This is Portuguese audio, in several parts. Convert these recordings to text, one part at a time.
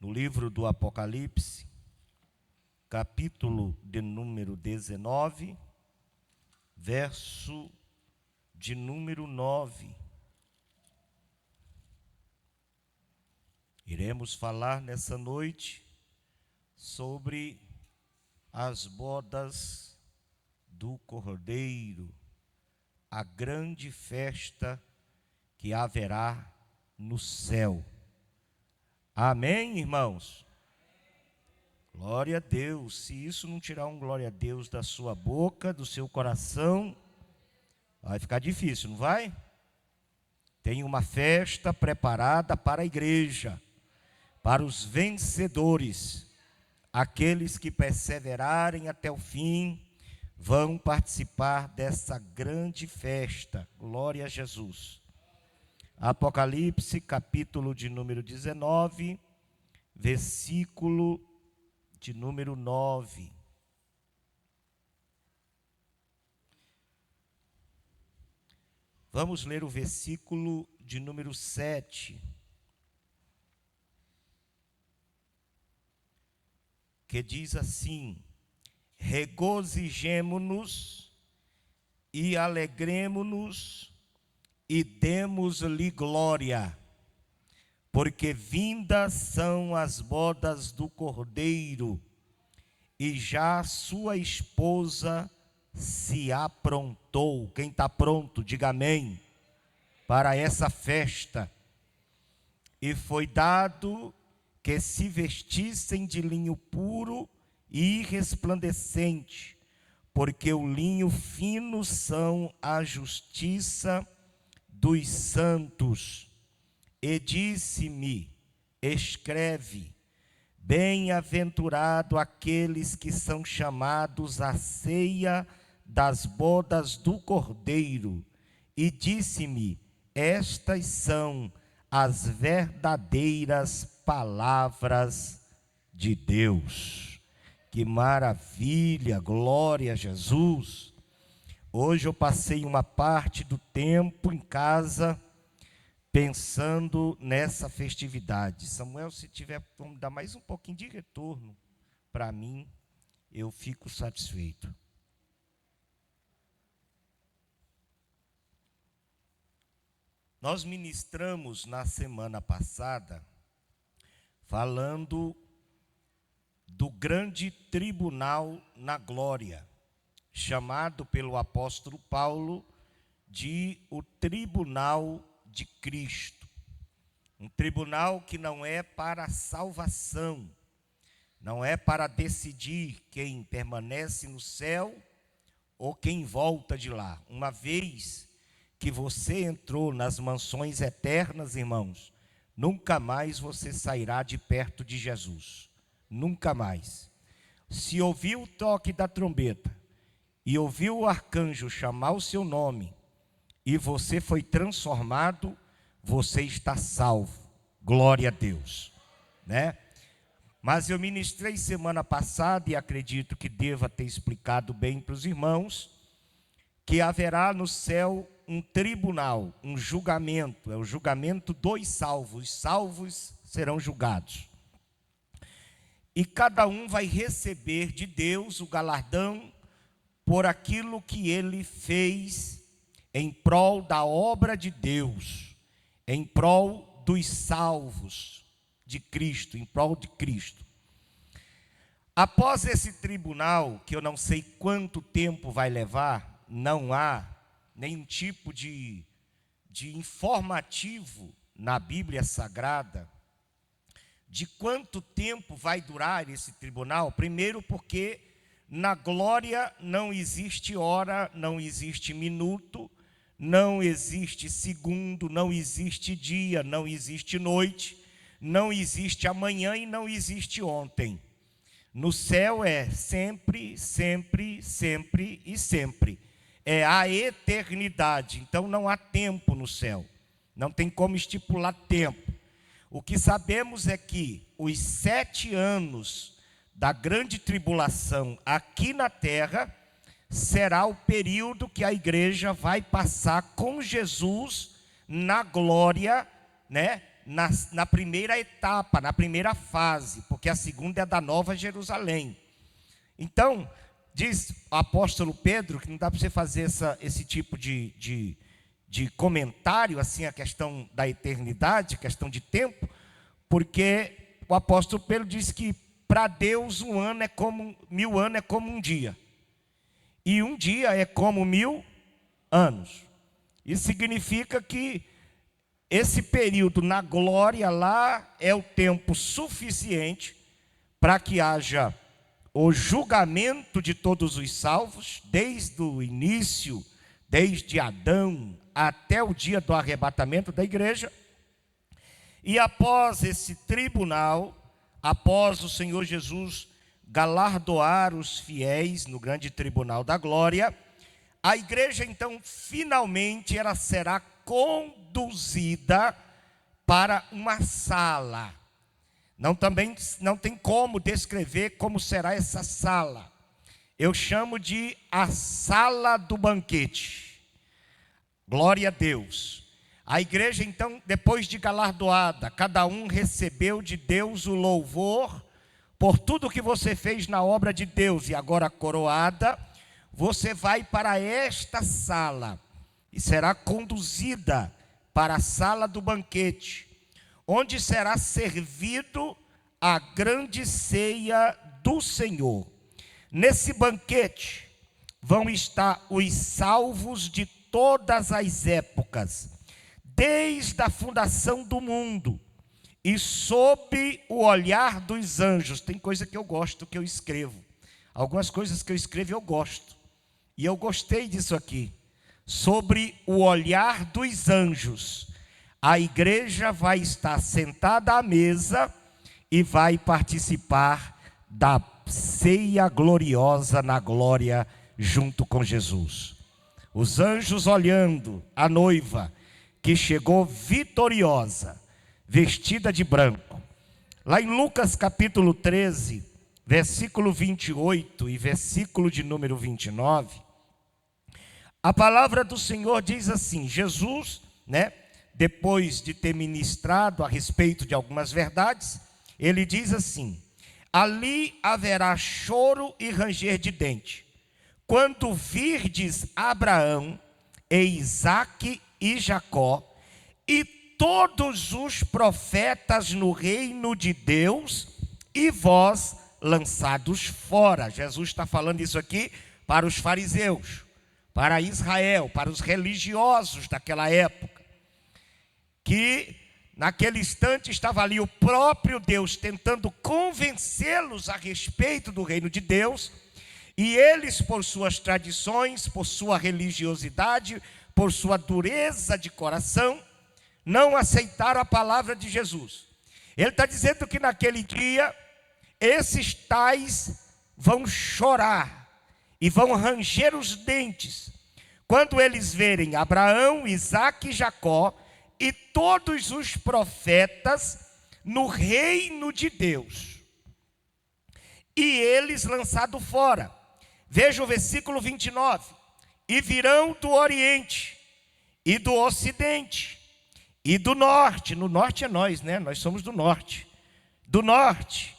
no livro do Apocalipse, capítulo de número 19, verso de número 9. Iremos falar nessa noite sobre as bodas do Cordeiro, a grande festa que haverá no céu. Amém, irmãos? Glória a Deus. Se isso não tirar um glória a Deus da sua boca, do seu coração, vai ficar difícil, não vai? Tem uma festa preparada para a igreja, para os vencedores. Aqueles que perseverarem até o fim vão participar dessa grande festa. Glória a Jesus. Apocalipse, capítulo de número 19, versículo de número 9. Vamos ler o versículo de número 7. Que diz assim: regozijemo-nos e alegremo-nos e demos-lhe glória, porque vindas são as bodas do Cordeiro, e já sua esposa se aprontou. Quem está pronto, diga amém, para essa festa. E foi dado que se vestissem de linho puro e resplandecente, porque o linho fino são a justiça dos santos. E disse-me: escreve, bem-aventurado aqueles que são chamados à ceia das bodas do Cordeiro. E disse-me: estas são as verdadeiras palavras de Deus. Que maravilha, glória a Jesus. Hoje eu passei uma parte do tempo em casa pensando nessa festividade. Samuel, se tiver como dar mais um pouquinho de retorno para mim, eu fico satisfeito. Nós ministramos na semana passada falando do grande tribunal na glória, chamado pelo apóstolo Paulo de o tribunal de Cristo. Um tribunal que não é para a salvação, não é para decidir quem permanece no céu ou quem volta de lá. Uma vez que você entrou nas mansões eternas, irmãos, nunca mais você sairá de perto de Jesus. Nunca mais. Se ouviu o toque da trombeta e ouviu o arcanjo chamar o seu nome e você foi transformado, você está salvo. Glória a Deus, né? Mas eu ministrei semana passada e acredito que deva ter explicado bem para os irmãos que haverá no céu um tribunal, um julgamento, é o julgamento dos salvos. Os salvos serão julgados. E cada um vai receber de Deus o galardão por aquilo que ele fez em prol da obra de Deus, em prol dos salvos de Cristo, em prol de Cristo. Após esse tribunal, que eu não sei quanto tempo vai levar, não há nenhum tipo de informativo na Bíblia Sagrada de quanto tempo vai durar esse tribunal. Primeiro porque na glória não existe hora, não existe minuto, não existe segundo, não existe dia, não existe noite, não existe amanhã e não existe ontem. No céu é sempre, sempre, sempre e sempre. É a eternidade. Então não há tempo no céu. Não tem como estipular tempo. O que sabemos é que os 7 anos da grande tribulação aqui na terra será o período que a igreja vai passar com Jesus na glória, né? na primeira etapa, na primeira fase, porque a segunda é da Nova Jerusalém. Então, diz o apóstolo Pedro que não dá para você fazer esse tipo de comentário, assim, a questão da eternidade, questão de tempo, porque o apóstolo Pedro diz que para Deus 1 ano é como 1000 anos, é como um dia. E um dia é como 1000 anos. Isso significa que esse período na glória lá é o tempo suficiente para que haja o julgamento de todos os salvos, desde o início, desde Adão até o dia do arrebatamento da igreja. E após esse tribunal, após o Senhor Jesus galardoar os fiéis no grande tribunal da glória, a igreja então finalmente ela será conduzida para uma sala. Não tem como descrever como será essa sala. Eu chamo de a sala do banquete. Glória a Deus. A igreja então, depois de galardoada, cada um recebeu de Deus o louvor por tudo que você fez na obra de Deus, e agora coroada, você vai para esta sala e será conduzida para a sala do banquete, onde será servido a grande ceia do Senhor. Nesse banquete vão estar os salvos de todas as épocas, desde a fundação do mundo, e sob o olhar dos anjos. Tem coisa que eu gosto, que eu escrevo. Algumas coisas que eu escrevo eu gosto. E eu gostei disso aqui. Sobre o olhar dos anjos, a igreja vai estar sentada à mesa e vai participar da ceia gloriosa na glória junto com Jesus. Os anjos olhando a noiva que chegou vitoriosa, vestida de branco. Lá em Lucas capítulo 13, versículo 28 e versículo de número 29, a palavra do Senhor diz assim: Jesus, depois de ter ministrado a respeito de algumas verdades, ele diz assim: ali haverá choro e ranger de dente, quando virdes Abraão e Isaque e Jacó, e todos os profetas no reino de Deus, e vós lançados fora. Jesus está falando isso aqui para os fariseus, para Israel, para os religiosos daquela época, que naquele instante estava ali o próprio Deus tentando convencê-los a respeito do reino de Deus, e eles, por suas tradições, por sua religiosidade, por sua dureza de coração, não aceitaram a palavra de Jesus. Ele está dizendo que naquele dia, esses tais vão chorar e vão ranger os dentes, quando eles verem Abraão, Isaque e Jacó, e todos os profetas no reino de Deus, e eles lançados fora. Veja o versículo 29. E virão do Oriente, e do Ocidente, e do Norte. No Norte é nós, nós somos do Norte. Do Norte,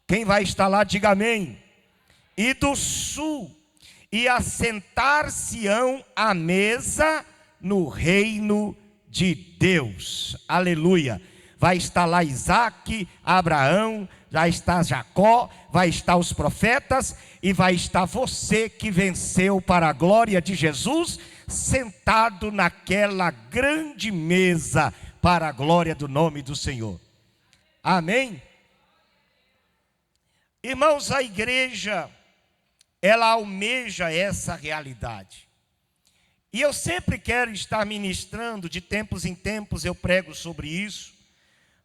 quem vai estar lá, diga amém. E do Sul, e assentar-se-ão à mesa no reino de Deus. Aleluia. Vai estar lá Isaque, Abraão, vai estar Jacó, vai estar os profetas, e vai estar você que venceu para a glória de Jesus, sentado naquela grande mesa para a glória do nome do Senhor. Amém? Irmãos, a igreja, ela almeja essa realidade. E eu sempre quero estar ministrando, de tempos em tempos eu prego sobre isso,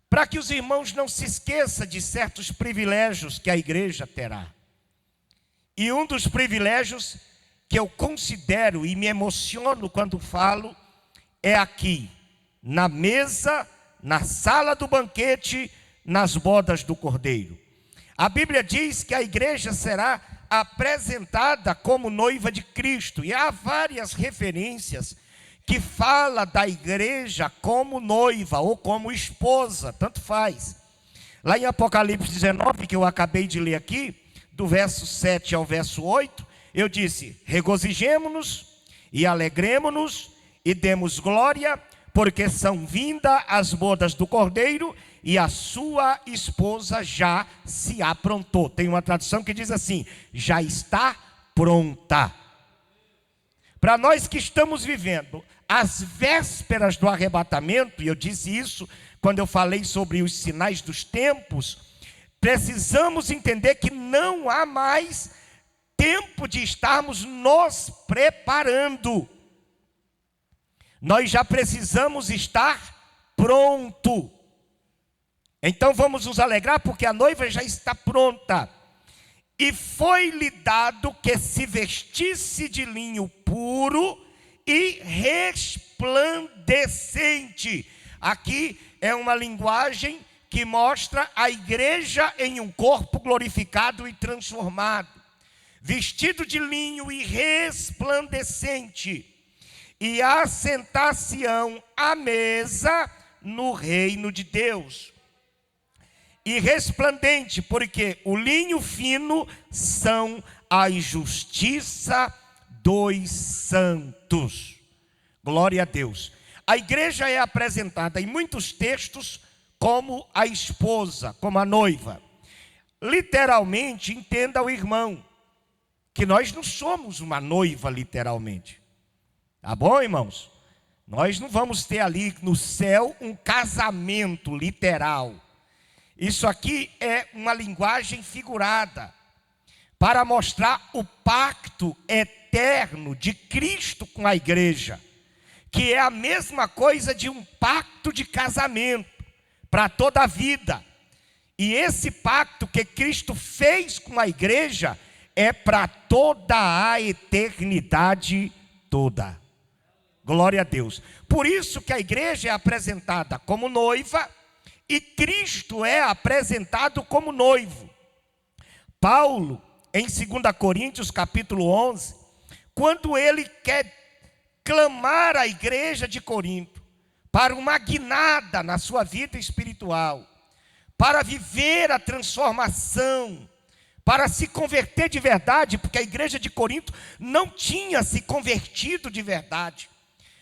para que os irmãos não se esqueçam de certos privilégios que a igreja terá. E um dos privilégios que eu considero e me emociono quando falo é aqui, na mesa, na sala do banquete, nas bodas do Cordeiro. A Bíblia diz que a igreja será apresentada como noiva de Cristo, e há várias referências que fala da igreja como noiva ou como esposa, tanto faz. Lá em Apocalipse 19, que eu acabei de ler aqui, do verso 7 ao verso 8, eu disse: regozijemo-nos e alegremo-nos e demos glória, porque são vindas as bodas do Cordeiro e a sua esposa já se aprontou. Tem uma tradução que diz assim: já está pronta. Para nós que estamos vivendo as vésperas do arrebatamento, e eu disse isso quando eu falei sobre os sinais dos tempos, precisamos entender que não há mais tempo de estarmos nos preparando. Nós já precisamos estar pronto. Então vamos nos alegrar, porque a noiva já está pronta. E foi-lhe dado que se vestisse de linho puro e resplandecente. Aqui é uma linguagem que mostra a igreja em um corpo glorificado e transformado, vestido de linho e resplandecente, e assentar-se-ão à mesa no reino de Deus. E resplandente, porque o linho fino são a justiça dos santos. Glória a Deus. A igreja é apresentada em muitos textos como a esposa, como a noiva. Literalmente, entenda o irmão, que nós não somos uma noiva literalmente. Tá bom, irmãos? Nós não vamos ter ali no céu um casamento literal. Isso aqui é uma linguagem figurada para mostrar o pacto eterno de Cristo com a igreja, que é a mesma coisa de um pacto de casamento para toda a vida. E esse pacto que Cristo fez com a igreja é para toda a eternidade toda. Glória a Deus. Por isso que a igreja é apresentada como noiva e Cristo é apresentado como noivo. Paulo, em 2 Coríntios capítulo 11, quando ele quer clamar à igreja de Corinto para uma guinada na sua vida espiritual, para viver a transformação, para se converter de verdade, porque a igreja de Corinto não tinha se convertido de verdade.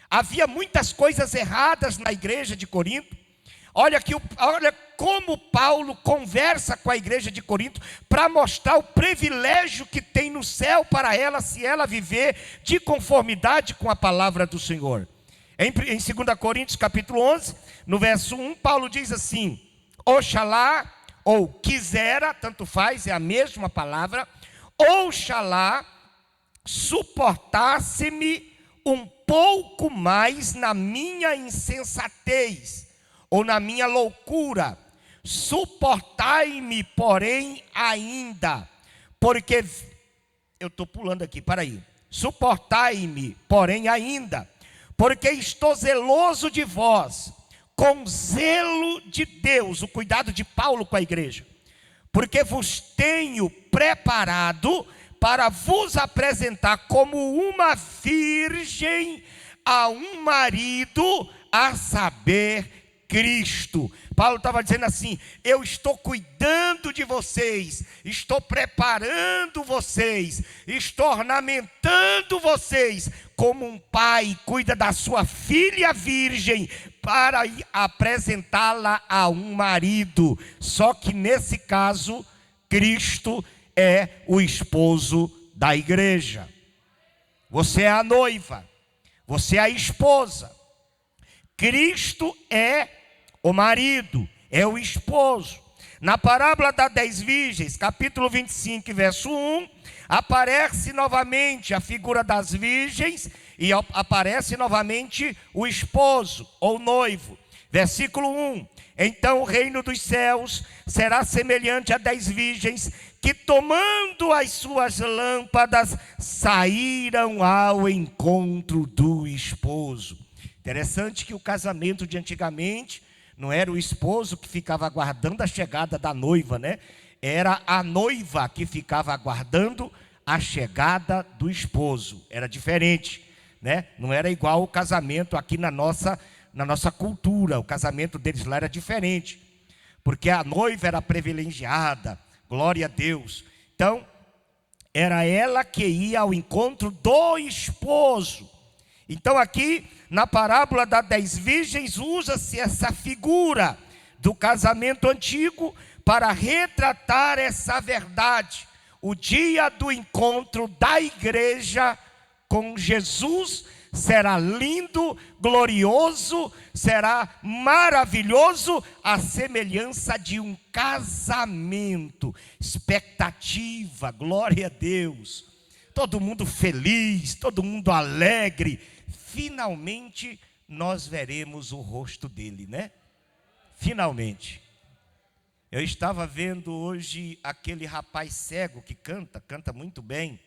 Havia muitas coisas erradas na igreja de Corinto. Olha como Paulo conversa com a igreja de Corinto para mostrar o privilégio que tem no céu para ela, se ela viver de conformidade com a palavra do Senhor. Em 2 Coríntios capítulo 11, no verso 1, Paulo diz assim: oxalá, ou quisera, tanto faz, é a mesma palavra, oxalá suportasse-me um pouco mais na minha insensatez, ou na minha loucura. Suportai-me, porém, ainda, porque, eu estou pulando aqui, para aí. Suportai-me, porém, ainda, porque estou zeloso de vós, com zelo de Deus, o cuidado de Paulo com a igreja, porque vos tenho preparado para vos apresentar como uma virgem a um marido, a saber, Cristo. Paulo estava dizendo assim: eu estou cuidando de vocês, estou preparando vocês, estou ornamentando vocês, como um pai cuida da sua filha virgem, para apresentá-la a um marido. Só que nesse caso, Cristo é o esposo da igreja. Você é a noiva, você é a esposa. Cristo é o marido, é o esposo. Na parábola das 10 virgens, capítulo 25, verso 1, aparece novamente a figura das virgens e aparece novamente o esposo ou noivo. Versículo 1: então o reino dos céus será semelhante a 10 virgens que, tomando as suas lâmpadas, saíram ao encontro do esposo. Interessante que o casamento de antigamente não era o esposo que ficava aguardando a chegada da noiva, né? Era a noiva que ficava aguardando a chegada do esposo. Era diferente. né? Não era igual o casamento aqui na nossa cultura. O casamento deles lá era diferente, porque a noiva era privilegiada, glória a Deus. Então, era ela que ia ao encontro do esposo. Então aqui, na parábola das 10 virgens, usa-se essa figura do casamento antigo para retratar essa verdade. O dia do encontro da igreja com Jesus será lindo, glorioso, será maravilhoso, a semelhança de um casamento. Expectativa, glória a Deus. Todo mundo feliz, todo mundo alegre. Finalmente nós veremos o rosto dele, né? Finalmente. Eu estava vendo hoje aquele rapaz cego que canta muito bem.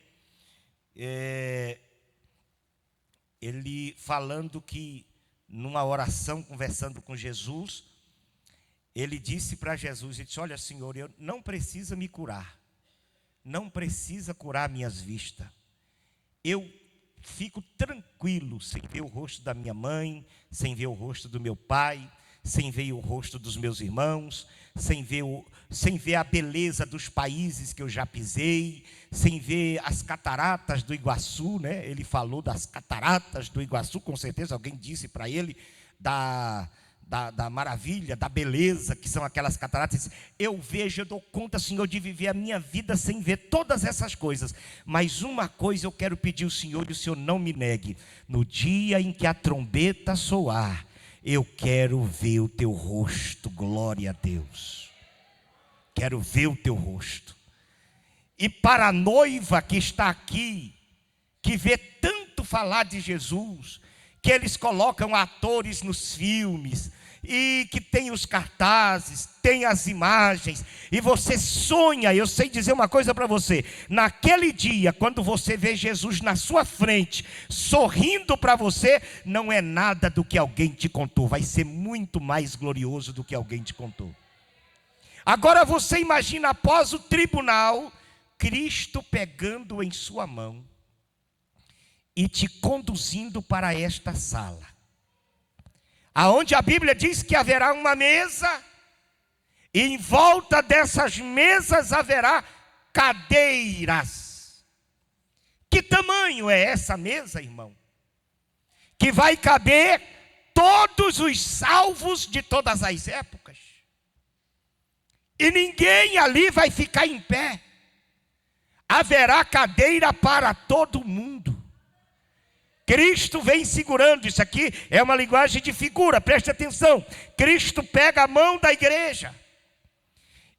Ele falando que, numa oração, conversando com Jesus, ele disse para Jesus, ele disse: olha, Senhor, eu não precisa me curar, não precisa curar minhas vistas, eu fico tranquilo sem ver o rosto da minha mãe, sem ver o rosto do meu pai, sem ver o rosto dos meus irmãos, sem ver a beleza dos países que eu já pisei, sem ver as cataratas do Iguaçu, né? Ele falou das cataratas do Iguaçu, com certeza alguém disse para ele da maravilha, da beleza que são aquelas cataratas. Eu vejo, eu dou conta, Senhor, de viver a minha vida sem ver todas essas coisas, mas uma coisa eu quero pedir ao Senhor, e o Senhor não me negue: no dia em que a trombeta soar, eu quero ver o teu rosto, glória a Deus. Quero ver o teu rosto. E para a noiva que está aqui, que vê tanto falar de Jesus, que eles colocam atores nos filmes, e que tem os cartazes, tem as imagens, e você sonha. Eu sei dizer uma coisa para você: naquele dia, quando você vê Jesus na sua frente, sorrindo para você, não é nada do que alguém te contou, vai ser muito mais glorioso do que alguém te contou. Agora você imagina, após o tribunal, Cristo pegando em sua mão e te conduzindo para esta sala, aonde a Bíblia diz que haverá uma mesa, e em volta dessas mesas haverá cadeiras. Que tamanho é essa mesa, irmão? Que vai caber todos os salvos de todas as épocas. E ninguém ali vai ficar em pé. Haverá cadeira para todo mundo. Cristo vem segurando, isso aqui é uma linguagem de figura, preste atenção. Cristo pega a mão da igreja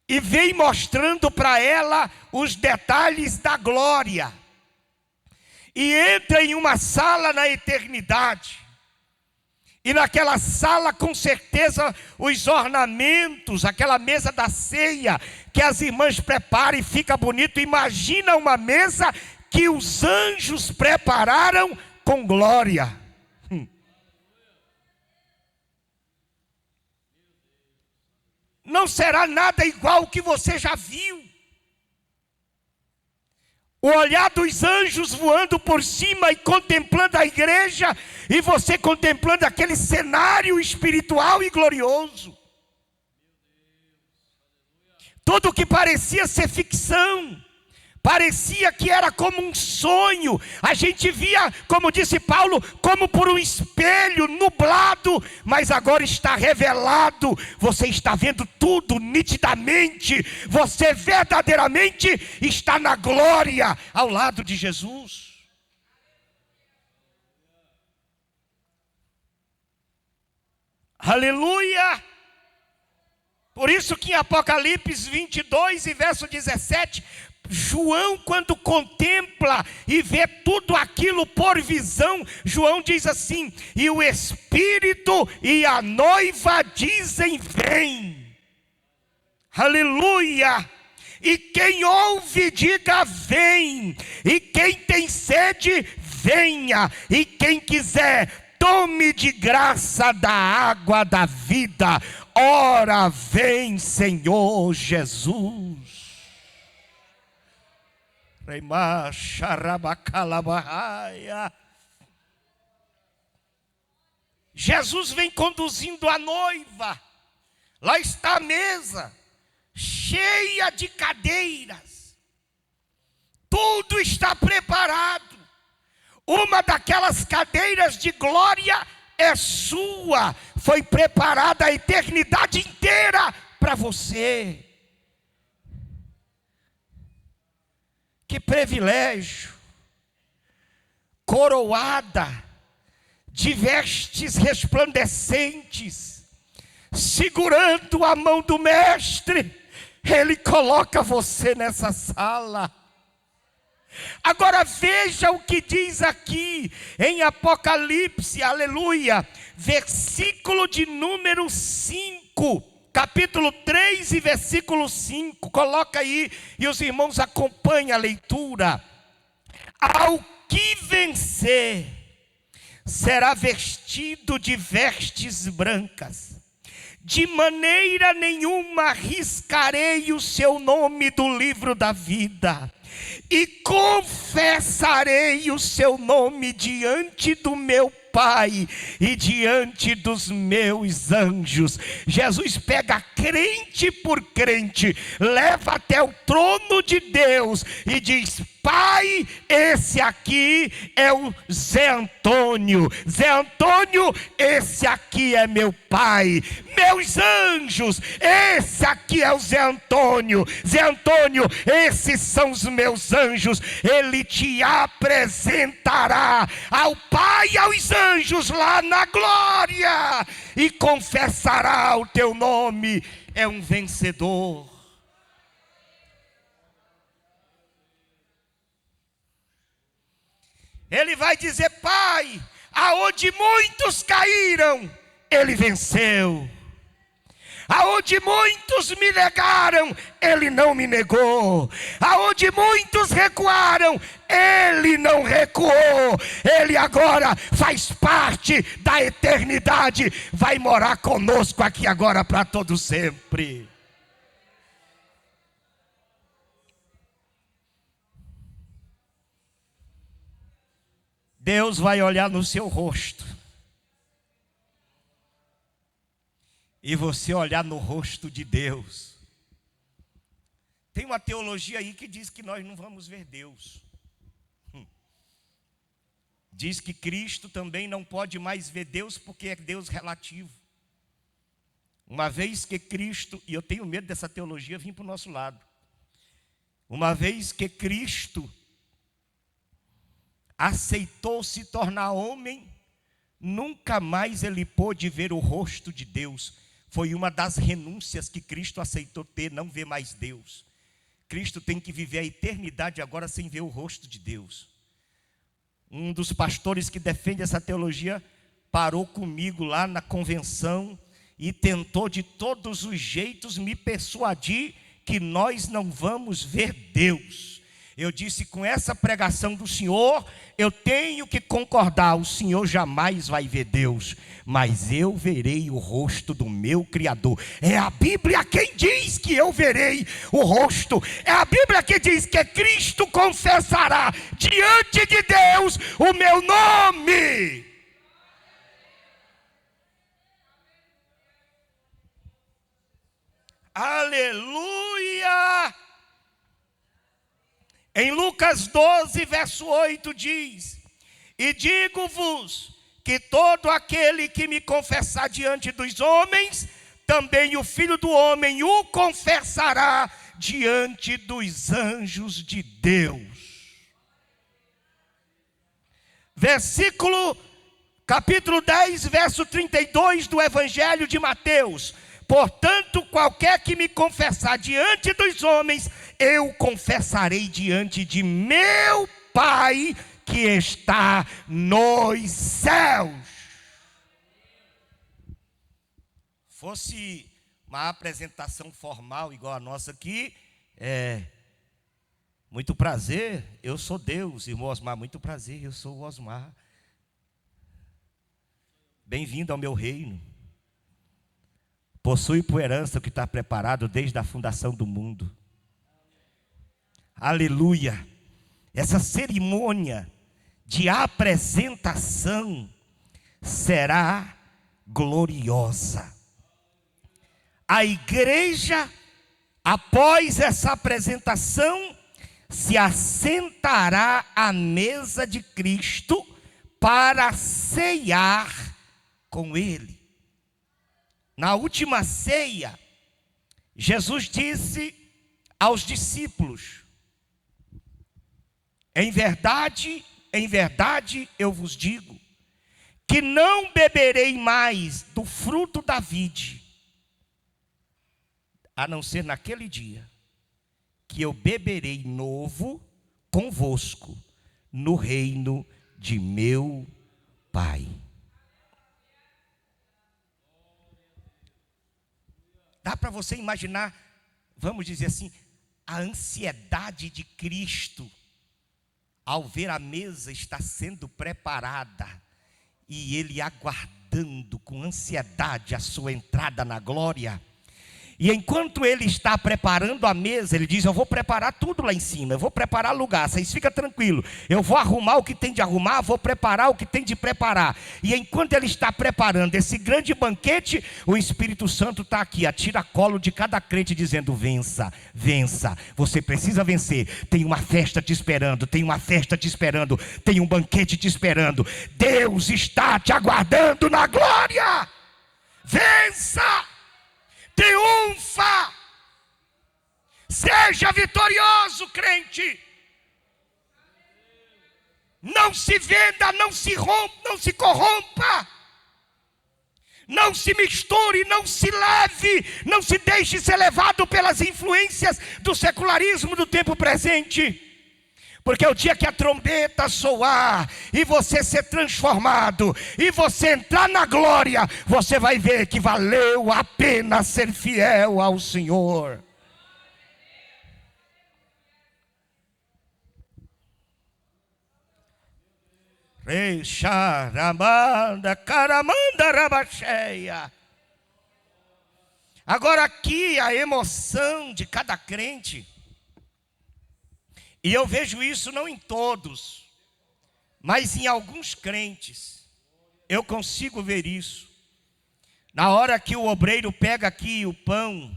e vem mostrando para ela os detalhes da glória. E entra em uma sala na eternidade. E naquela sala, com certeza, os ornamentos, aquela mesa da ceia que as irmãs preparam e fica bonito. Imagina uma mesa que os anjos prepararam com glória. Não será nada igual ao que você já viu. O olhar dos anjos voando por cima e contemplando a igreja, e você contemplando aquele cenário espiritual e glorioso. Tudo que parecia ser ficção, parecia que era como um sonho. A gente via, como disse Paulo, como por um espelho nublado, mas agora está revelado. Você está vendo tudo nitidamente. Você verdadeiramente está na glória ao lado de Jesus. Aleluia! Por isso que em Apocalipse 22 e verso 17... João, quando contempla e vê tudo aquilo por visão, João diz assim: e o Espírito e a noiva dizem: vem. Aleluia! E quem ouve, diga: vem. E quem tem sede, venha. E quem quiser, tome de graça da água da vida. Ora vem, Senhor Jesus. Jesus vem conduzindo a noiva. Lá está a mesa, cheia de cadeiras. Tudo está preparado. Uma daquelas cadeiras de glória é sua. Foi preparada a eternidade inteira para você. Que privilégio. Coroada de vestes resplandecentes, segurando a mão do mestre, ele coloca você nessa sala. Agora veja o que diz aqui em Apocalipse, aleluia, versículo de número 5, capítulo 3 e versículo 5, coloca aí e os irmãos acompanhem a leitura. Ao que vencer, será vestido de vestes brancas. De maneira nenhuma riscarei o seu nome do livro da vida, e confessarei o seu nome diante do meu Pai e diante dos meus anjos. Jesus pega crente por crente, leva até o trono de Deus e diz: Pai, esse aqui é o Zé Antônio. Zé Antônio, esse aqui é meu pai. Meus anjos, esse aqui é o Zé Antônio. Zé Antônio, esses são os meus anjos. Ele te apresentará ao Pai e aos anjos lá na glória, e confessará o teu nome. É um vencedor. Ele vai dizer: Pai, aonde muitos caíram, Ele venceu. Aonde muitos me negaram, Ele não me negou. Aonde muitos recuaram, Ele não recuou. Ele agora faz parte da eternidade. Vai morar conosco aqui agora para todo sempre. Deus vai olhar no seu rosto, e você olhar no rosto de Deus. Tem uma teologia aí que diz que nós não vamos ver Deus. Diz que Cristo também não pode mais ver Deus, porque é Deus relativo. Uma vez que Cristo, e eu tenho medo dessa teologia vir para o nosso lado, uma vez que Cristo aceitou se tornar homem, nunca mais ele pôde ver o rosto de Deus. Foi uma das renúncias que Cristo aceitou ter, não ver mais Deus. Cristo tem que viver a eternidade agora sem ver o rosto de Deus. Um dos pastores que defende essa teologia parou comigo lá na convenção e tentou de todos os jeitos me persuadir que nós não vamos ver Deus. Eu disse: com essa pregação do Senhor, eu tenho que concordar. O Senhor jamais vai ver Deus, mas eu verei o rosto do meu Criador. É a Bíblia quem diz que eu verei o rosto. É a Bíblia que diz que Cristo confessará diante de Deus o meu nome. Aleluia! Em Lucas 12, verso 8 diz: e digo-vos que todo aquele que me confessar diante dos homens, também o Filho do Homem o confessará diante dos anjos de Deus. Capítulo 10, verso 32 do Evangelho de Mateus: portanto, qualquer que me confessar diante dos homens, eu confessarei diante de meu Pai que está nos céus. Fosse uma apresentação formal igual a nossa aqui, muito prazer, eu sou Deus, irmão Osmar, muito prazer, eu sou o Osmar. Bem-vindo ao meu reino. Possui por herança o que está preparado desde a fundação do mundo. Aleluia. Essa cerimônia de apresentação será gloriosa. A igreja, após essa apresentação, se assentará à mesa de Cristo para ceiar com Ele. Na última ceia, Jesus disse aos discípulos: em verdade, eu vos digo, que não beberei mais do fruto da vide, a não ser naquele dia, que eu beberei novo convosco, no reino de meu Pai. Dá para você imaginar, vamos dizer assim, a ansiedade de Cristo, ao ver a mesa estar sendo preparada, e Ele aguardando com ansiedade a sua entrada na glória. E enquanto Ele está preparando a mesa, Ele diz: eu vou preparar tudo lá em cima, eu vou preparar lugar, vocês ficam tranquilos, eu vou arrumar o que tem de arrumar, vou preparar o que tem de preparar. E enquanto Ele está preparando esse grande banquete, o Espírito Santo está aqui, a tiracolo de cada crente, dizendo: vença, vença, você precisa vencer, tem uma festa te esperando, tem uma festa te esperando, tem um banquete te esperando, Deus está te aguardando na glória. Vença! Triunfa, seja vitorioso, crente. Não se venda, não se rompa, não se corrompa, não se misture, não se leve, não se deixe ser levado pelas influências do secularismo do tempo presente. Porque o dia que a trombeta soar e você ser transformado e você entrar na glória, você vai ver que valeu a pena ser fiel ao Senhor. Agora aqui a emoção de cada crente. E eu vejo isso não em todos, mas em alguns crentes. Eu consigo ver isso. Na hora que o obreiro pega aqui o pão,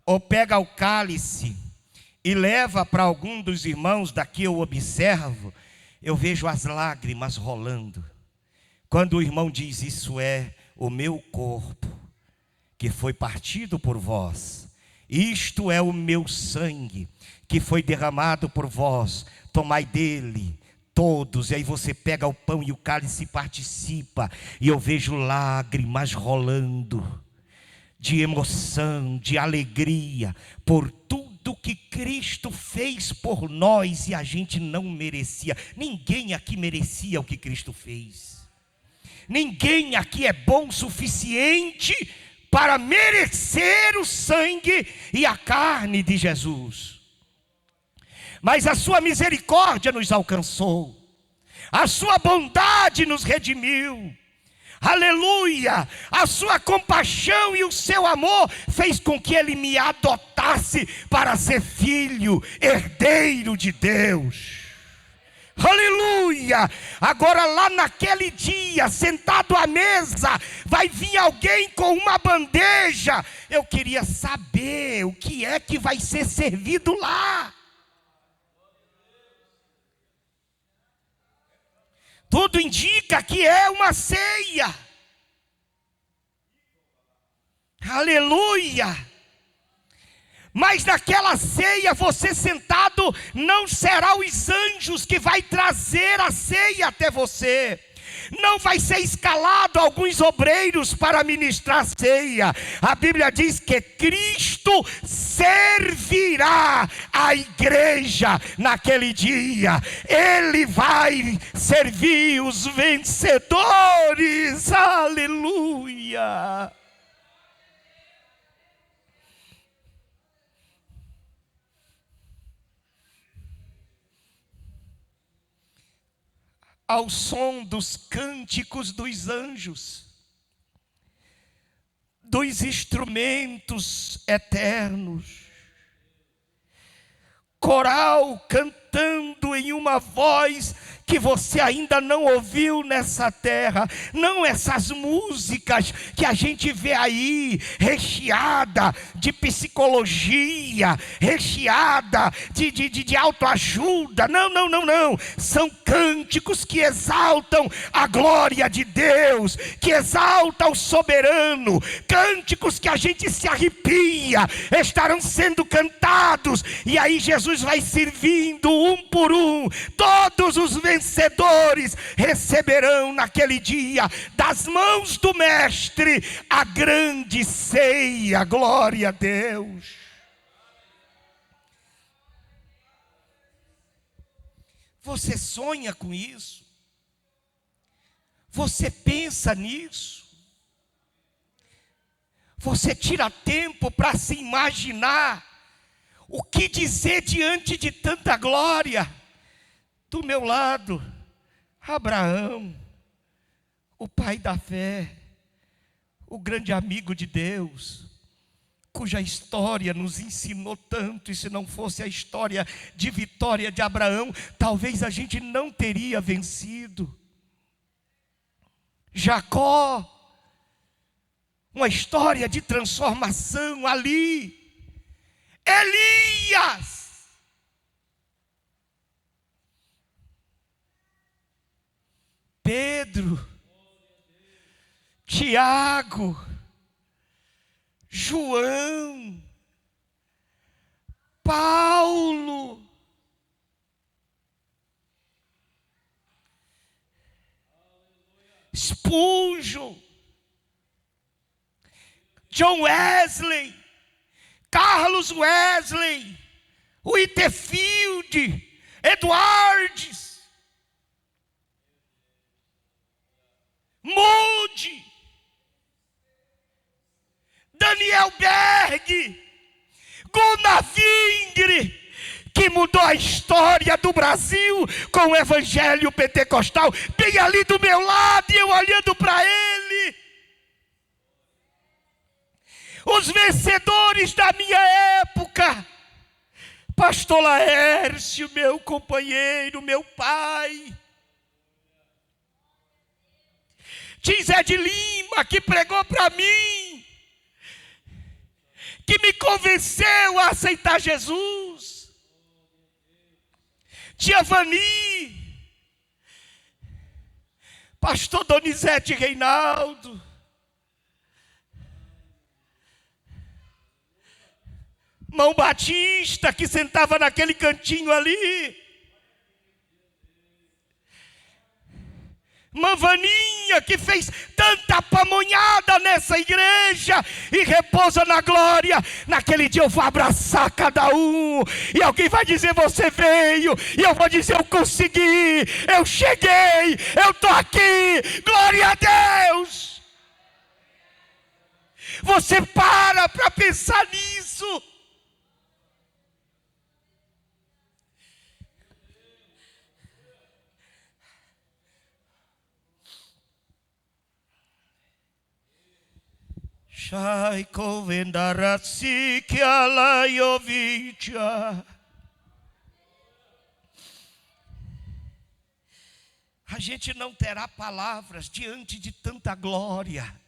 ou pega o cálice, e leva para algum dos irmãos, daqui eu observo, eu vejo as lágrimas rolando. Quando o irmão diz: isso é o meu corpo, que foi partido por vós. Isto é o meu sangue, que foi derramado por vós, tomai dele todos. E aí você pega o pão e o cálice e participa, e eu vejo lágrimas rolando, de emoção, de alegria, por tudo que Cristo fez por nós, e a gente não merecia. Ninguém aqui merecia o que Cristo fez. Ninguém aqui é bom o suficiente para merecer o sangue e a carne de Jesus. Mas a sua misericórdia nos alcançou, a sua bondade nos redimiu, aleluia, a sua compaixão e o seu amor fez com que Ele me adotasse para ser filho, herdeiro de Deus. Aleluia! Agora lá naquele dia, sentado à mesa, vai vir alguém com uma bandeja. Eu queria saber o que é que vai ser servido lá. Tudo indica que é uma ceia. Aleluia! Mas naquela ceia, você sentado, não será os anjos que vai trazer a ceia até você. Não vai ser escalado alguns obreiros para ministrar a ceia. A Bíblia diz que Cristo servirá a igreja naquele dia. Ele vai servir os vencedores. Aleluia! Ao som dos cânticos dos anjos, dos instrumentos eternos, coral cantando cantando em uma voz que você ainda não ouviu nessa terra. Não essas músicas que a gente vê aí, recheada de psicologia, recheada de autoajuda. Não, não, não, não. São cânticos que exaltam a glória de Deus, que exaltam o soberano. Cânticos que a gente se arrepia, estarão sendo cantados. E aí Jesus vai servindo um por um. Todos os vencedores receberão naquele dia, das mãos do Mestre, a grande ceia. Glória a Deus. Você sonha com isso? Você pensa nisso? Você tira tempo para se imaginar o que dizer diante de tanta glória? Do meu lado, Abraão, o pai da fé, o grande amigo de Deus, cuja história nos ensinou tanto, e se não fosse a história de vitória de Abraão, talvez a gente não teria vencido. Jacó, uma história de transformação ali. Elias, Pedro, Tiago, João, Paulo, Spurgeon, John Wesley, Carlos Wesley, Whitefield, Edwards, Moody, Daniel Berg, Gunnar Wingre, que mudou a história do Brasil com o evangelho pentecostal, bem ali do meu lado, e eu olhando para ele. Os vencedores da minha época, pastor Laércio, meu companheiro, meu pai, tinha Zé de Lima, que pregou para mim, que me convenceu a aceitar Jesus. Tia Vani, pastor Donizete Reinaldo, Mão Batista, que sentava naquele cantinho ali, Manvaninha, que fez tanta pamonhada nessa igreja e repousa na glória. Naquele dia eu vou abraçar cada um, e alguém vai dizer: você veio, e eu vou dizer: eu consegui, eu cheguei, eu estou aqui, glória a Deus. Você para pensar nisso. Shaiko vendaratsi que alaiovicha. A gente não terá palavras diante de tanta glória.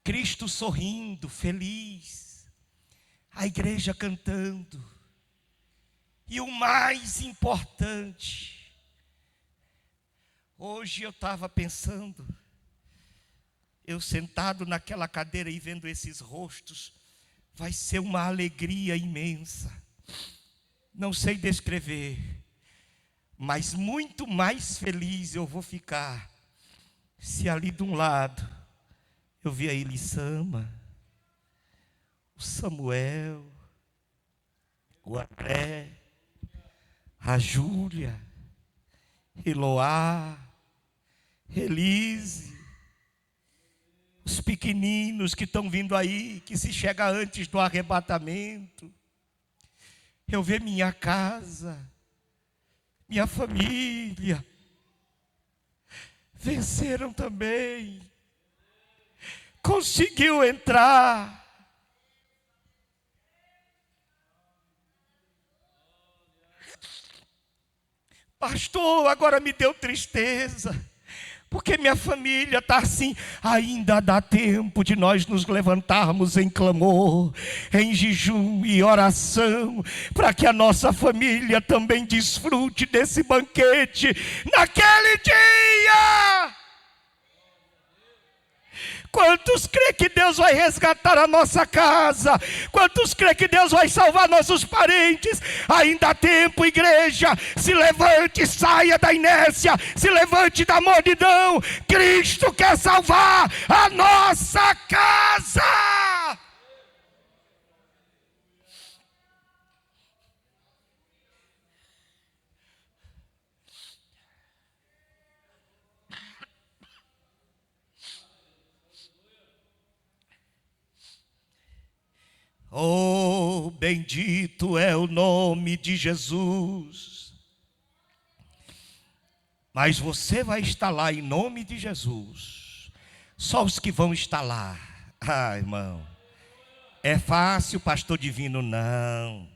Cristo sorrindo, feliz, a igreja cantando. E o mais importante, hoje eu estava pensando, eu sentado naquela cadeira e vendo esses rostos, vai ser uma alegria imensa. Não sei descrever, mas muito mais feliz eu vou ficar se ali de um lado eu vi a Elissama, o Samuel, o André, a Júlia, Eloá, Elise, os pequeninos que estão vindo aí, que se chega antes do arrebatamento. Eu ver minha casa, minha família, venceram também. Conseguiu entrar. Pastor, agora me deu tristeza, porque minha família está assim. Ainda dá tempo de nós nos levantarmos em clamor, em jejum e oração, para que a nossa família também desfrute desse banquete naquele dia. Quantos crê que Deus vai resgatar a nossa casa? Quantos crê que Deus vai salvar nossos parentes? Ainda há tempo, igreja. Se levante, saia da inércia. Se levante da mornidão. Cristo quer salvar a nossa casa. Oh, bendito é o nome de Jesus. Mas você vai estar lá em nome de Jesus. Só os que vão estar lá. Ah, irmão, é fácil, pastor divino? Não.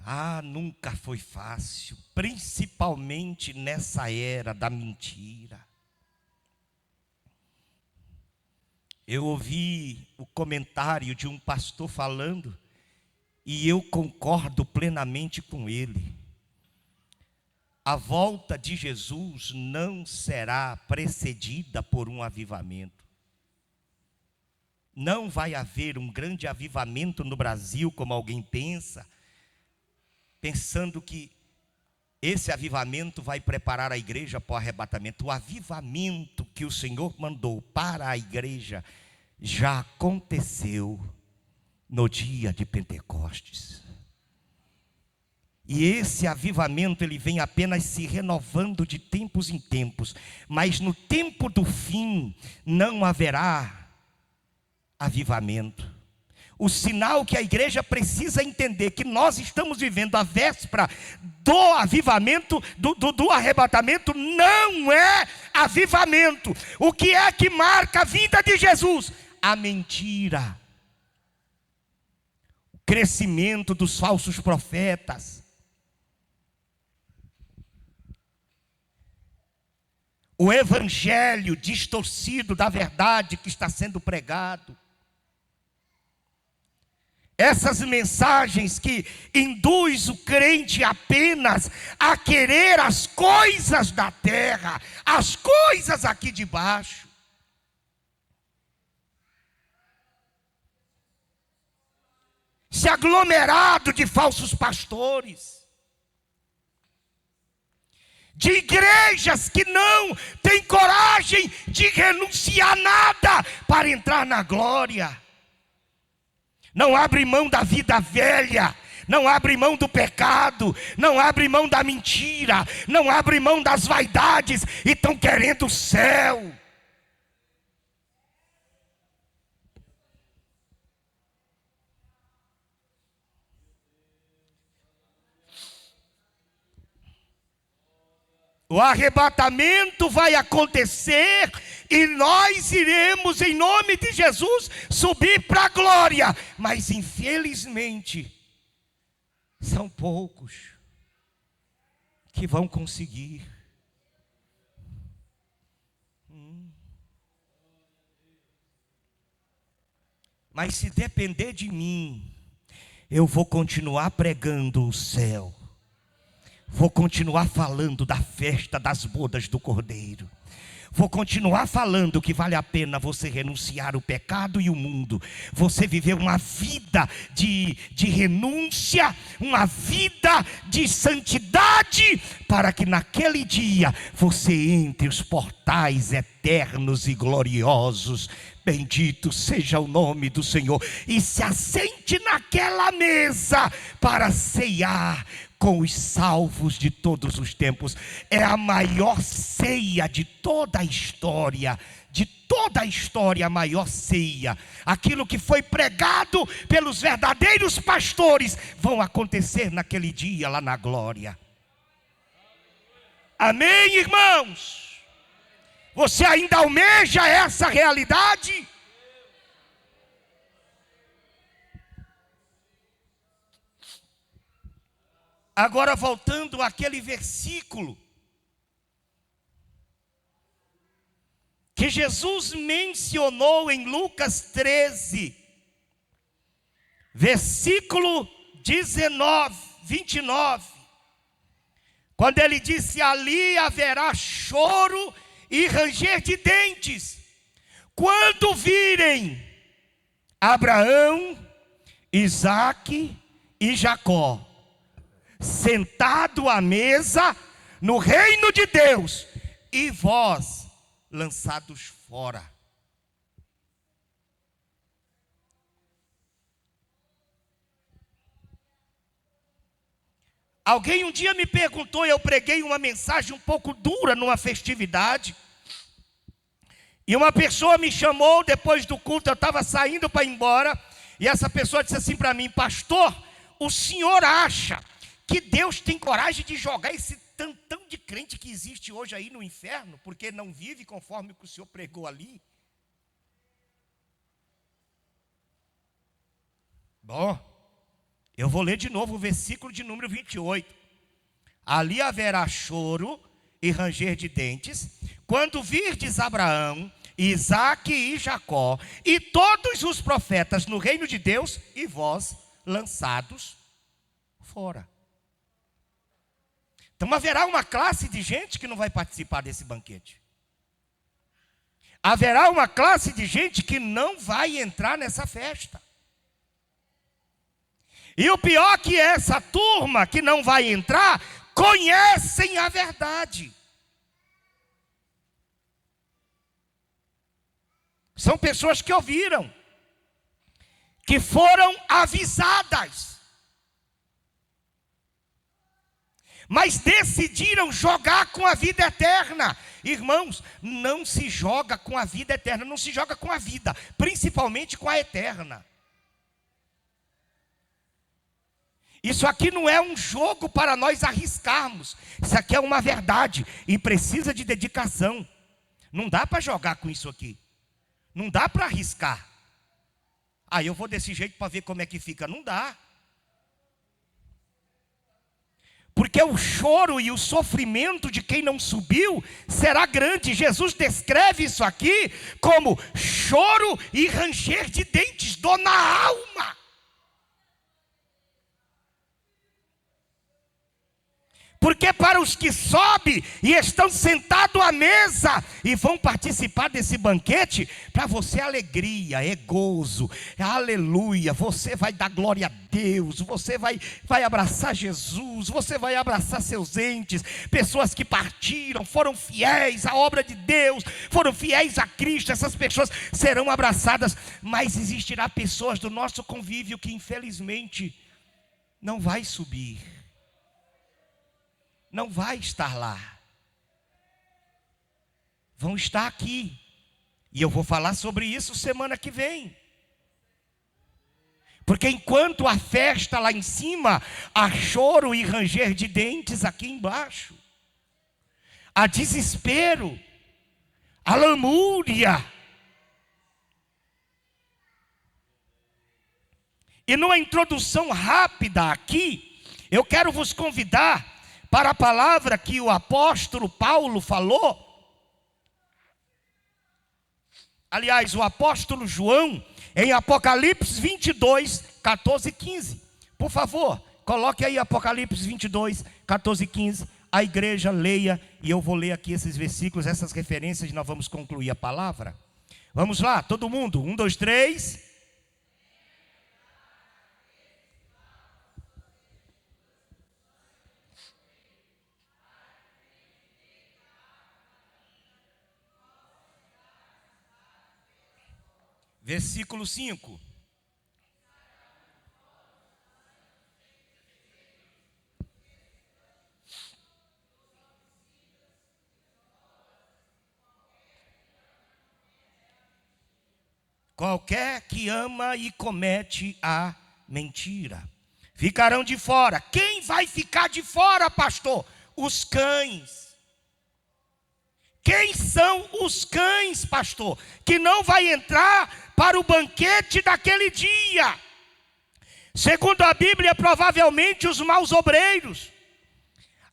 Ah, nunca foi fácil, principalmente nessa era da mentira. Eu ouvi o comentário de um pastor falando, e eu concordo plenamente com ele. A volta de Jesus não será precedida por um avivamento. Não vai haver um grande avivamento no Brasil, como alguém pensa, pensando que esse avivamento vai preparar a igreja para o arrebatamento. O avivamento que o Senhor mandou para a igreja já aconteceu no dia de Pentecostes. E esse avivamento, ele vem apenas se renovando de tempos em tempos. Mas no tempo do fim não haverá avivamento. O sinal que a igreja precisa entender, que nós estamos vivendo a véspera do avivamento, do arrebatamento, não é avivamento. O que é que marca a vida de Jesus? A mentira. O crescimento dos falsos profetas. O evangelho distorcido da verdade que está sendo pregado. Essas mensagens que induz o crente apenas a querer as coisas da terra, as coisas aqui de baixo. Esse aglomerado de falsos pastores, de igrejas que não têm coragem de renunciar a nada para entrar na glória. Não abre mão da vida velha, não abre mão do pecado, não abre mão da mentira, não abre mão das vaidades e estão querendo o céu. O arrebatamento vai acontecer e nós iremos, em nome de Jesus, subir para a glória. Mas infelizmente, são poucos que vão conseguir. Mas se depender de mim, eu vou continuar pregando o céu. Vou continuar falando da festa das bodas do Cordeiro. Vou continuar falando que vale a pena você renunciar o pecado e o mundo. Você viver uma vida de renúncia, uma vida de santidade, para que naquele dia você entre os portais eternos e gloriosos. Bendito seja o nome do Senhor. E se assente naquela mesa para ceiar com os salvos de todos os tempos. É a maior ceia de toda a história. De toda a história, a maior ceia. Aquilo que foi pregado pelos verdadeiros pastores vão acontecer naquele dia lá na glória. Amém, irmãos? Você ainda almeja essa realidade? Agora voltando àquele versículo que Jesus mencionou em Lucas 13, versículo 29, quando ele disse: ali haverá choro e ranger de dentes, quando virem Abraão, Isaque e Jacó sentado à mesa no reino de Deus, e vós lançados fora. Alguém um dia me perguntou, eu preguei uma mensagem um pouco dura numa festividade, e uma pessoa me chamou depois do culto, eu estava saindo para ir embora, e essa pessoa disse assim para mim: pastor, o senhor acha que Deus tem coragem de jogar esse tantão de crente que existe hoje aí no inferno, porque não vive conforme o que o senhor pregou ali? Bom, eu vou ler de novo o versículo de número 28. Ali haverá choro e ranger de dentes, quando virdes Abraão, Isaque e Jacó, e todos os profetas no reino de Deus, e vós lançados fora. Então haverá uma classe de gente que não vai participar desse banquete. Haverá uma classe de gente que não vai entrar nessa festa. E o pior é que essa turma que não vai entrar, conhecem a verdade. São pessoas que ouviram, que foram avisadas, mas decidiram jogar com a vida eterna. Irmãos, não se joga com a vida eterna, não se joga com a vida, principalmente com a eterna. Isso aqui não é um jogo para nós arriscarmos, isso aqui é uma verdade e precisa de dedicação. Não dá para jogar com isso aqui, não dá para arriscar. Eu vou desse jeito para ver como é que fica, não dá. Porque o choro e o sofrimento de quem não subiu será grande. Jesus descreve isso aqui como choro e ranger de dentes, dor na alma. Porque para os que sobem e estão sentados à mesa e vão participar desse banquete, para você é alegria, é gozo, é aleluia. Você vai dar glória a Deus, você vai abraçar Jesus, você vai abraçar seus entes, pessoas que partiram, foram fiéis à obra de Deus, foram fiéis a Cristo. Essas pessoas serão abraçadas, mas existirá pessoas do nosso convívio que infelizmente não vai subir, não vai estar lá, vão estar aqui, e eu vou falar sobre isso semana que vem. Porque enquanto a festa lá em cima, há choro e ranger de dentes aqui embaixo, há desespero, há lamúria. E numa introdução rápida aqui, eu quero vos convidar para a palavra que o apóstolo Paulo falou. Aliás, o apóstolo João, em Apocalipse 22, 14 e 15. Por favor, coloque aí Apocalipse 22, 14 e 15. A igreja leia, e eu vou ler aqui esses versículos, essas referências, e nós vamos concluir a palavra. Vamos lá, todo mundo, 1, 2, 3... Versículo 5. Qualquer que ama e comete a mentira ficarão de fora. Quem vai ficar de fora, pastor? Os cães. Quem são os cães, pastor, que não vai entrar para o banquete daquele dia? Segundo a Bíblia, provavelmente os maus obreiros,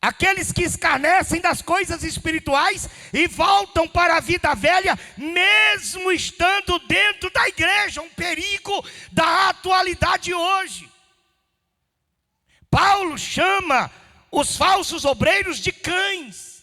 aqueles que escarnecem das coisas espirituais e voltam para a vida velha, mesmo estando dentro da igreja, um perigo da atualidade hoje. Paulo chama os falsos obreiros de cães.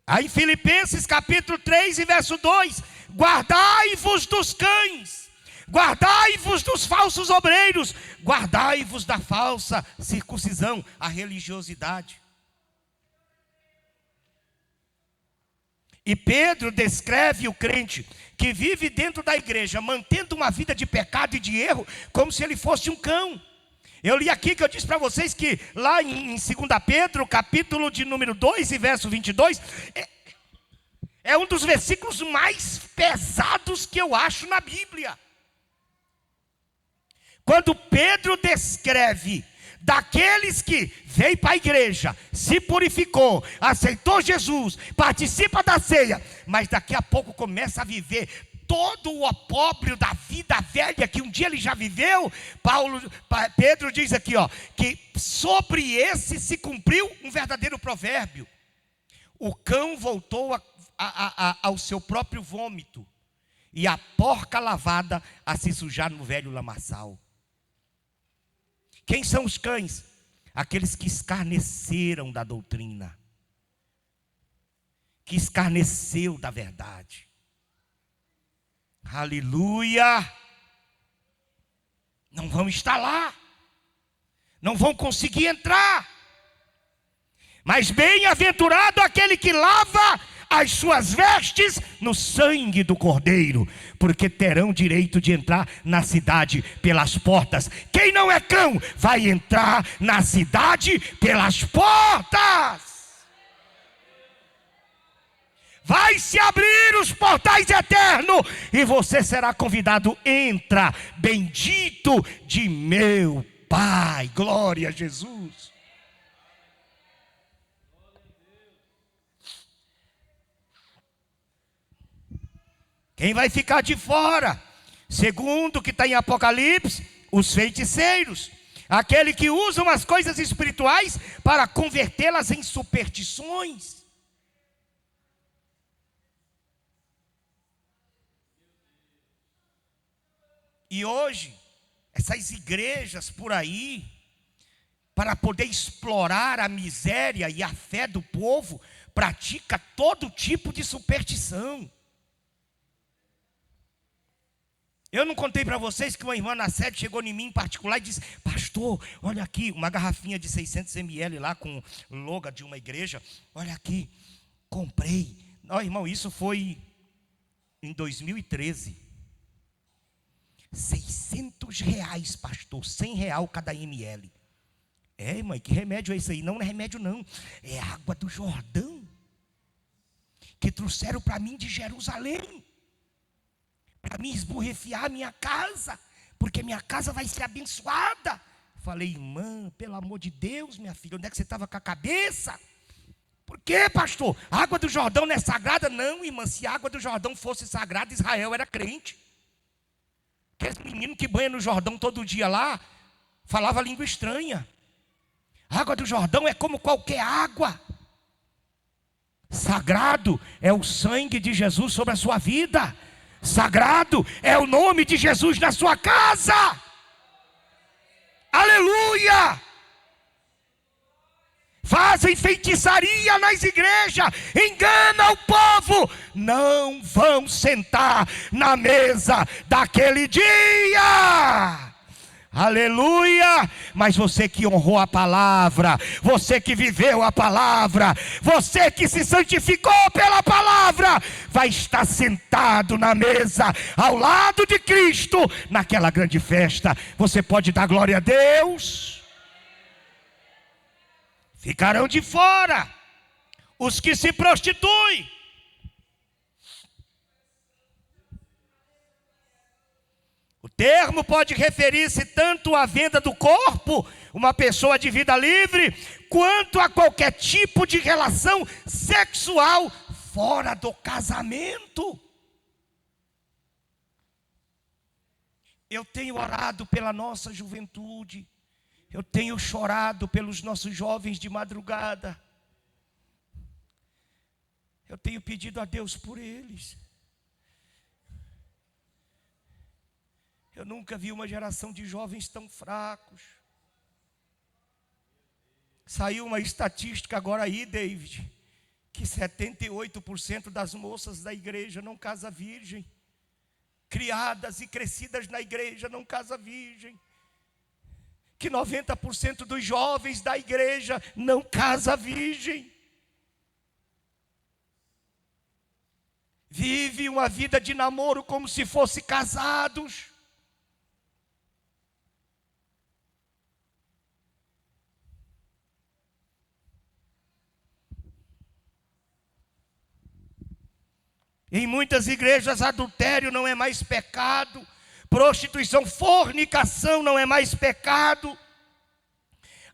Aí em Filipenses capítulo 3 e verso 2, guardai-vos dos cães, guardai-vos dos falsos obreiros, guardai-vos da falsa circuncisão, a religiosidade. E Pedro descreve o crente que vive dentro da igreja, mantendo uma vida de pecado e de erro, como se ele fosse um cão. Eu li aqui que eu disse para vocês que lá em 2 Pedro, capítulo de número 2 e verso 22, é um dos versículos mais pesados que eu acho na Bíblia. Quando Pedro descreve daqueles que veio para a igreja, se purificou, aceitou Jesus, participa da ceia, mas daqui a pouco começa a viver todo o opróbrio da vida velha que um dia ele já viveu. Pedro diz aqui, que sobre esse se cumpriu um verdadeiro provérbio: o cão voltou ao seu próprio vômito, e a porca lavada a se sujar no velho lamaçal. Quem são os cães? Aqueles que escarneceram da doutrina, que escarneceu da verdade. Aleluia! Não vão estar lá, não vão conseguir entrar. Mas bem-aventurado aquele que lava as suas vestes no sangue do Cordeiro, porque terão direito de entrar na cidade pelas portas. Quem não é cão vai entrar na cidade pelas portas. Vai se abrir os portais eternos e você será convidado. Entra, bendito de meu Pai. Glória a Jesus. Quem vai ficar de fora? Segundo o que está em Apocalipse, os feiticeiros, aquele que usam as coisas espirituais para convertê-las em superstições. E hoje, essas igrejas por aí, para poder explorar a miséria e a fé do povo, pratica todo tipo de superstição. Eu não contei para vocês que uma irmã na sede chegou em mim em particular e disse: pastor, olha aqui, uma garrafinha de 600 ml lá com logo de uma igreja. Olha aqui, comprei. Não, irmão, isso foi em 2013. R$600, pastor, R$100 cada ml. Irmã, que remédio é isso aí? Não é remédio não, é água do Jordão, que trouxeram para mim de Jerusalém, para me esborrefiar a minha casa, porque minha casa vai ser abençoada. Falei: irmã, pelo amor de Deus, minha filha, onde é que você estava com a cabeça? Por quê, pastor? A água do Jordão não é sagrada? Não, irmã, se a água do Jordão fosse sagrada, Israel era crente. Aquele menino que banha no Jordão todo dia lá, falava língua estranha. A água do Jordão é como qualquer água. Sagrado é o sangue de Jesus sobre a sua vida. Sagrado é o nome de Jesus na sua casa. Aleluia! Fazem feitiçaria nas igrejas, engana o povo, não vão sentar na mesa daquele dia. Aleluia! Mas você que honrou a palavra, você que viveu a palavra, você que se santificou pela palavra, vai estar sentado na mesa ao lado de Cristo naquela grande festa. Você pode dar glória a Deus? Ficarão de fora os que se prostituem. O termo pode referir-se tanto à venda do corpo, uma pessoa de vida livre, quanto a qualquer tipo de relação sexual fora do casamento. Eu tenho orado pela nossa juventude. Eu tenho chorado pelos nossos jovens de madrugada. Eu tenho pedido a Deus por eles. Eu nunca vi uma geração de jovens tão fracos. Saiu uma estatística agora aí, David, que 78% das moças da igreja não casa virgem. Criadas e crescidas na igreja não casa virgem. Que 90% dos jovens da igreja não casa virgem. Vive uma vida de namoro como se fossem casados. Em muitas igrejas, adultério não é mais pecado. Prostituição, fornicação não é mais pecado.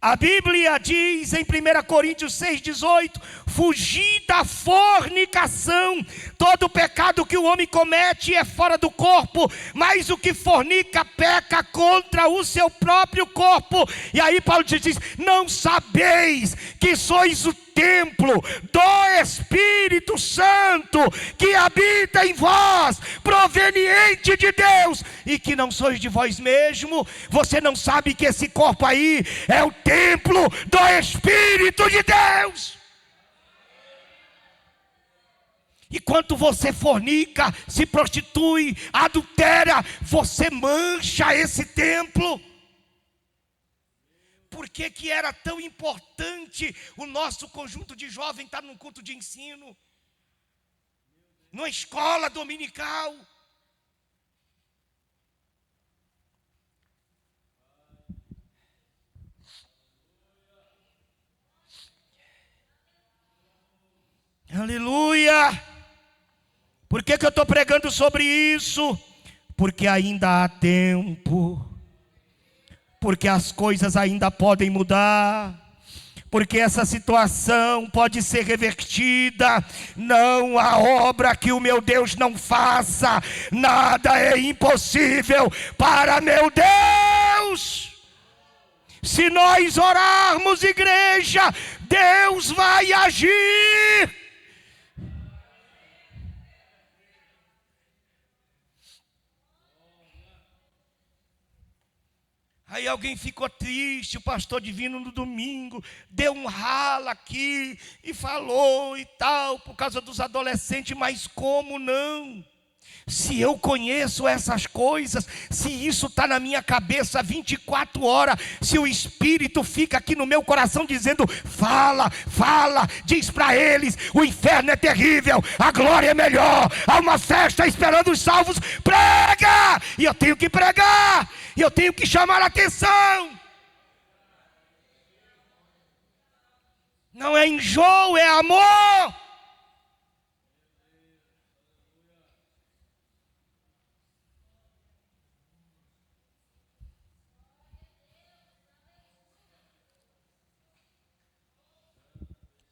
A Bíblia diz em 1 Coríntios 6,18: fugir da fornicação. Todo pecado que o homem comete é fora do corpo, mas o que fornica peca contra o seu próprio corpo. E aí Paulo diz: não sabeis que sois o templo do Espírito Santo que habita em vós, proveniente de Deus, e que não sois de vós mesmo? Você não sabe que esse corpo aí é o templo do Espírito de Deus? Enquanto você fornica, se prostitui, adultera, você mancha esse templo. Por que que era tão importante o nosso conjunto de jovens estar num culto de ensino? Numa escola dominical? Aleluia! Por que que eu estou pregando sobre isso? Porque ainda há tempo. Porque as coisas ainda podem mudar. Porque essa situação pode ser revertida. Não há obra que o meu Deus não faça. Nada é impossível para meu Deus. Se nós orarmos, igreja, Deus vai agir. Aí alguém ficou triste, o pastor Divino no domingo deu um rala aqui e falou e tal, por causa dos adolescentes, mas como não? Se eu conheço essas coisas, se isso está na minha cabeça 24 horas, se o Espírito fica aqui no meu coração dizendo: fala, fala, diz para eles, o inferno é terrível, a glória é melhor, há uma festa esperando os salvos, prega! E eu tenho que pregar, e eu tenho que chamar a atenção. Não é enjoo, é amor.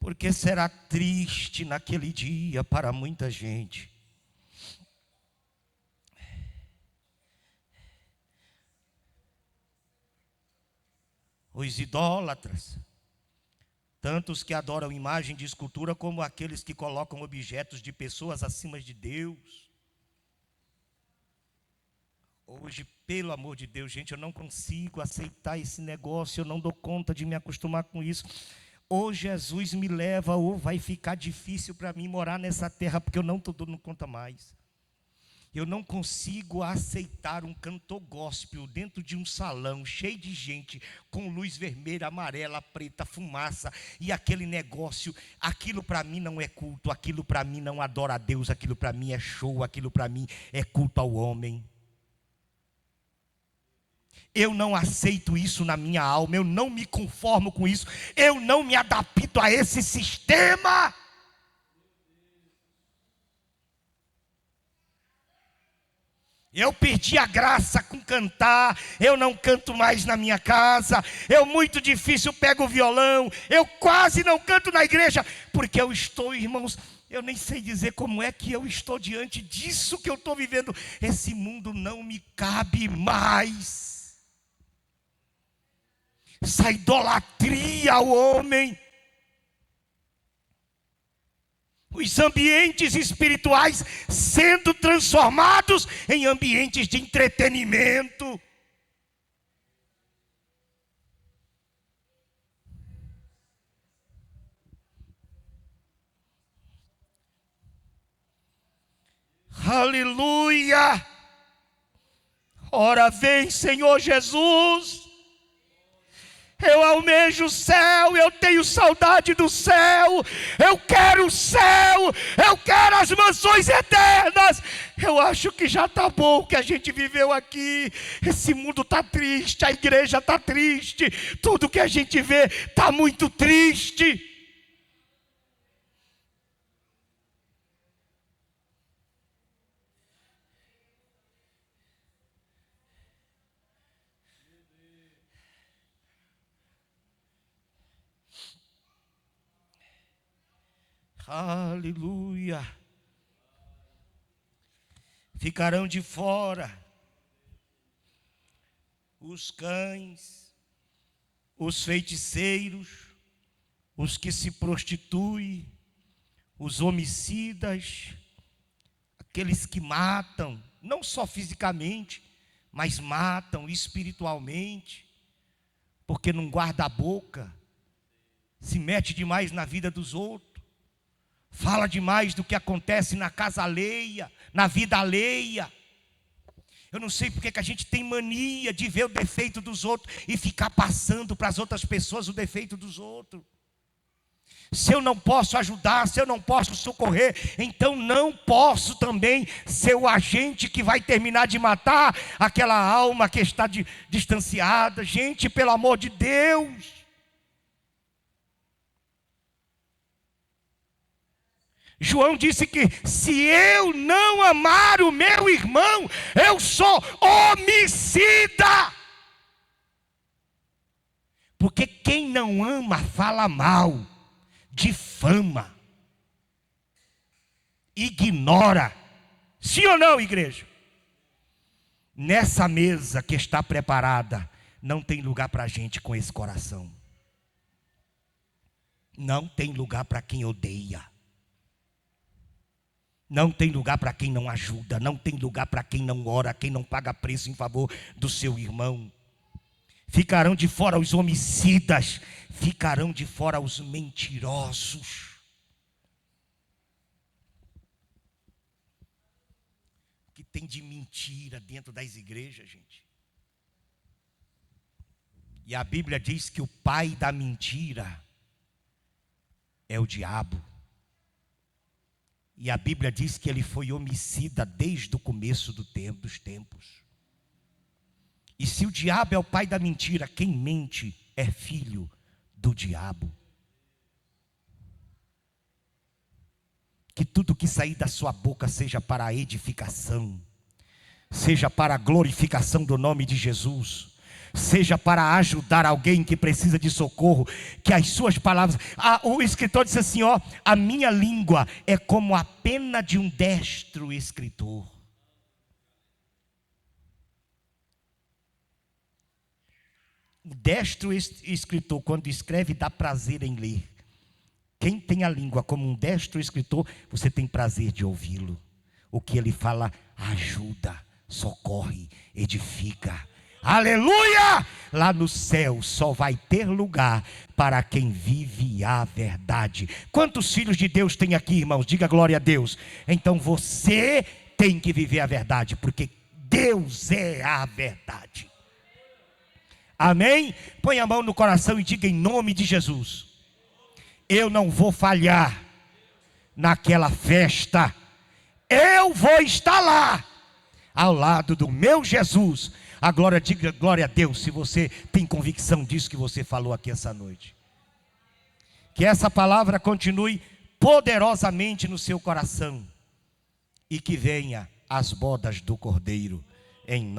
Porque será triste naquele dia para muita gente. Os idólatras, tanto os que adoram imagem de escultura, como aqueles que colocam objetos de pessoas acima de Deus. Hoje, pelo amor de Deus, gente, eu não consigo aceitar esse negócio, eu não dou conta de me acostumar com isso. Ou Jesus me leva, ou vai ficar difícil para mim morar nessa terra, porque eu não estou dando conta mais. Eu não consigo aceitar um cantor gospel dentro de um salão cheio de gente, com luz vermelha, amarela, preta, fumaça, e aquele negócio. Aquilo para mim não é culto, aquilo para mim não adora a Deus, aquilo para mim é show, aquilo para mim é culto ao homem. Eu não aceito isso na minha alma, eu não me conformo com isso, eu não me adapto a esse sistema. Eu perdi a graça com cantar, eu não canto mais na minha casa, muito difícil pego o violão, eu quase não canto na igreja, porque eu estou, irmãos, eu nem sei dizer como é que eu estou diante disso que eu estou vivendo. Esse mundo não me cabe mais. Essa idolatria ao homem. Os ambientes espirituais sendo transformados em ambientes de entretenimento. Aleluia! Ora vem, Senhor Jesus. Eu almejo o céu, eu tenho saudade do céu, eu quero o céu, eu quero as mansões eternas. Eu acho que já está bom o que a gente viveu aqui. Esse mundo está triste, a igreja está triste, tudo que a gente vê está muito triste. Aleluia. Ficarão de fora os cães, os feiticeiros, os que se prostituem, os homicidas, aqueles que matam, não só fisicamente, mas matam espiritualmente, porque não guarda a boca, se mete demais na vida dos outros. Fala demais do que acontece na casa alheia, na vida alheia. Eu não sei porque que a gente tem mania de ver o defeito dos outros e ficar passando para as outras pessoas o defeito dos outros. Se eu não posso ajudar, se eu não posso socorrer, então não posso também ser o agente que vai terminar de matar aquela alma que está distanciada. Gente, pelo amor de Deus. João disse que se eu não amar o meu irmão, eu sou homicida. Porque quem não ama fala mal, difama, ignora. Sim ou não, igreja? Nessa mesa que está preparada, não tem lugar para gente com esse coração. Não tem lugar para quem odeia. Não tem lugar para quem não ajuda, não tem lugar para quem não ora, quem não paga preço em favor do seu irmão. Ficarão de fora os homicidas, ficarão de fora os mentirosos. O que tem de mentira dentro das igrejas, gente? E a Bíblia diz que o pai da mentira é o diabo. E a Bíblia diz que ele foi homicida desde o começo dos tempos. E se o diabo é o pai da mentira, quem mente é filho do diabo. Que tudo que sair da sua boca seja para a edificação, seja para a glorificação do nome de Jesus, seja para ajudar alguém que precisa de socorro. Que as suas palavras, o escritor disse assim, a minha língua é como a pena de um destro escritor. O destro escritor, quando escreve, dá prazer em ler. Quem tem a língua como um destro escritor, você tem prazer de ouvi-lo. O que ele fala ajuda, socorre, edifica. Aleluia! Lá no céu só vai ter lugar para quem vive a verdade. Quantos filhos de Deus tem aqui, irmãos? Diga glória a Deus. Então você tem que viver a verdade, porque Deus é a verdade. Amém? Põe a mão no coração e diga em nome de Jesus: eu não vou falhar naquela festa. Eu vou estar lá, ao lado do meu Jesus. Diga glória a Deus, se você tem convicção disso que você falou aqui essa noite. Que essa palavra continue poderosamente no seu coração. E que venha as bodas do Cordeiro. Em